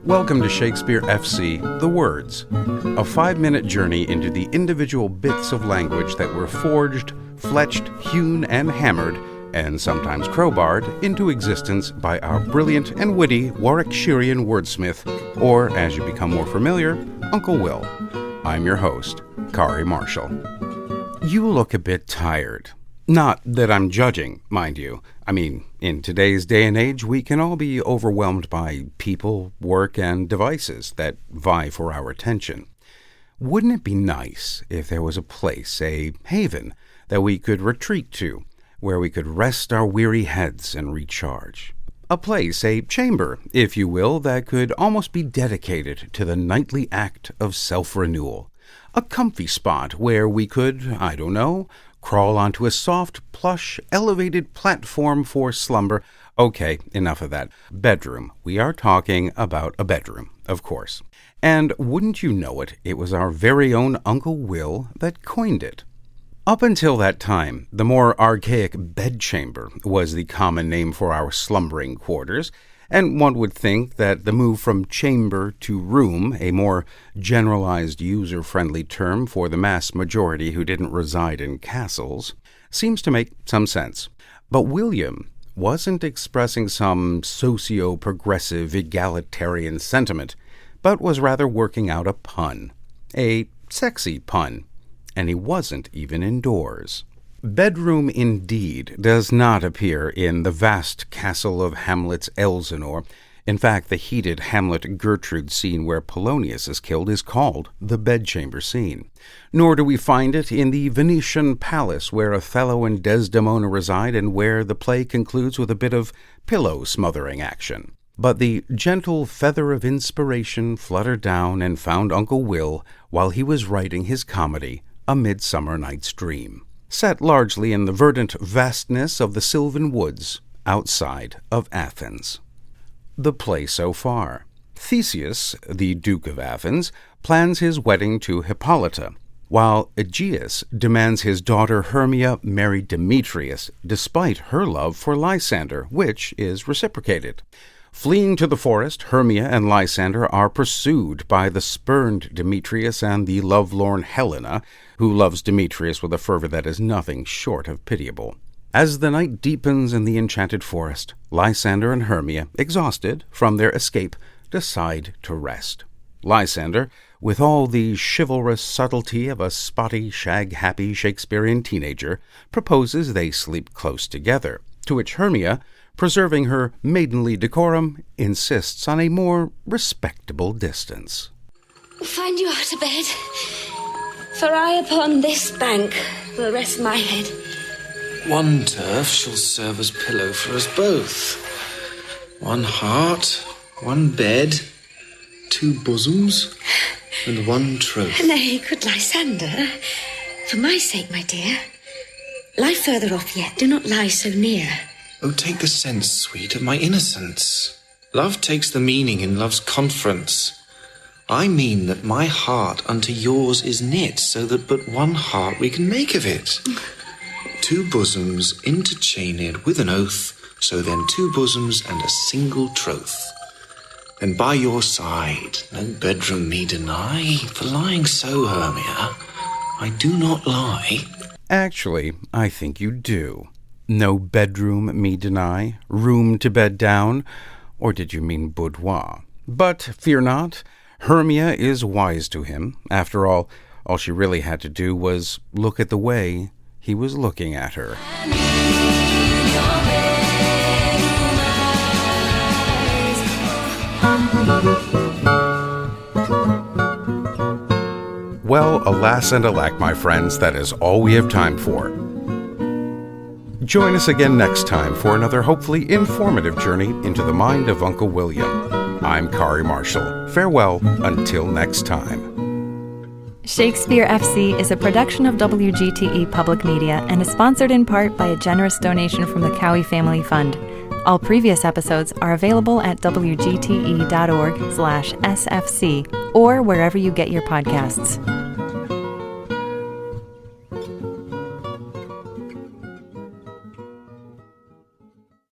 Welcome to Shakespeare FC, The Words, a 5-minute journey into the individual bits of language that were forged, fletched, hewn, and hammered, and sometimes crowbarred, into existence by our brilliant and witty Warwickshirean wordsmith, or, as you become more familiar, Uncle Will. I'm your host, Kari Marshall. You look a bit tired. Not that I'm judging, mind you. I mean, in today's day and age, we can all be overwhelmed by people, work, and devices that vie for our attention. Wouldn't it be nice if there was a place, a haven, that we could retreat to, where we could rest our weary heads and recharge? A place, a chamber, if you will, that could almost be dedicated to the nightly act of self-renewal. A comfy spot where we could, I don't know, crawl onto a soft, plush, elevated platform for slumber. Okay, enough of that. Bedroom. We are talking about a bedroom, of course. And wouldn't you know it, it was our very own Uncle Will that coined it. Up until that time, the more archaic bedchamber was the common name for our slumbering quarters, and one would think that the move from chamber to room, a more generalized user-friendly term for the mass majority who didn't reside in castles, seems to make some sense. But William wasn't expressing some socio-progressive egalitarian sentiment, but was rather working out a pun. A sexy pun. And he wasn't even indoors. Bedroom, indeed, does not appear in the vast castle of Hamlet's Elsinore. In fact, the heated Hamlet-Gertrude scene where Polonius is killed is called the bedchamber scene. Nor do we find it in the Venetian palace where Othello and Desdemona reside and where the play concludes with a bit of pillow-smothering action. But the gentle feather of inspiration fluttered down and found Uncle Will while he was writing his comedy, A Midsummer Night's Dream, set largely in the verdant vastness of the sylvan woods outside of Athens. The play so far. Theseus, the Duke of Athens, plans his wedding to Hippolyta, while Aegeus demands his daughter Hermia marry Demetrius, despite her love for Lysander, which is reciprocated. Fleeing to the forest, Hermia and Lysander are pursued by the spurned Demetrius and the lovelorn Helena, who loves Demetrius with a fervor that is nothing short of pitiable. As the night deepens in the enchanted forest, Lysander and Hermia, exhausted from their escape, decide to rest. Lysander, with all the chivalrous subtlety of a spotty, shag-happy Shakespearean teenager, proposes they sleep close together, to which Hermia, preserving her maidenly decorum, insists on a more respectable distance. Find you out of bed, for I upon this bank will rest my head. One turf shall serve as pillow for us both. One heart, one bed, 2 bosoms, and 1 troth. Nay, good Lysander, for my sake, my dear, lie further off yet, do not lie so near. Oh, take the sense, sweet, of my innocence. Love takes the meaning in love's conference. I mean that my heart unto yours is knit, so that but 1 heart we can make of it. 2 bosoms interchained with an oath, so then 2 bosoms and a single troth. Then by your side no bedroom me deny, for lying so, Hermia, I do not lie. Actually, I think you do. No bedroom me deny, room to bed down, or did you mean boudoir? But fear not, Hermia is wise to him. After all she really had to do was look at the way he was looking at her. Well, alas and alack, my friends, that is all we have time for. Join us again next time for another hopefully informative journey into the mind of Uncle William. I'm Kari Marshall. Farewell until next time. Shakespeare FC is a production of WGTE Public Media and is sponsored in part by a generous donation from the Cowie Family Fund. All previous episodes are available at wgte.org/sfc or wherever you get your podcasts.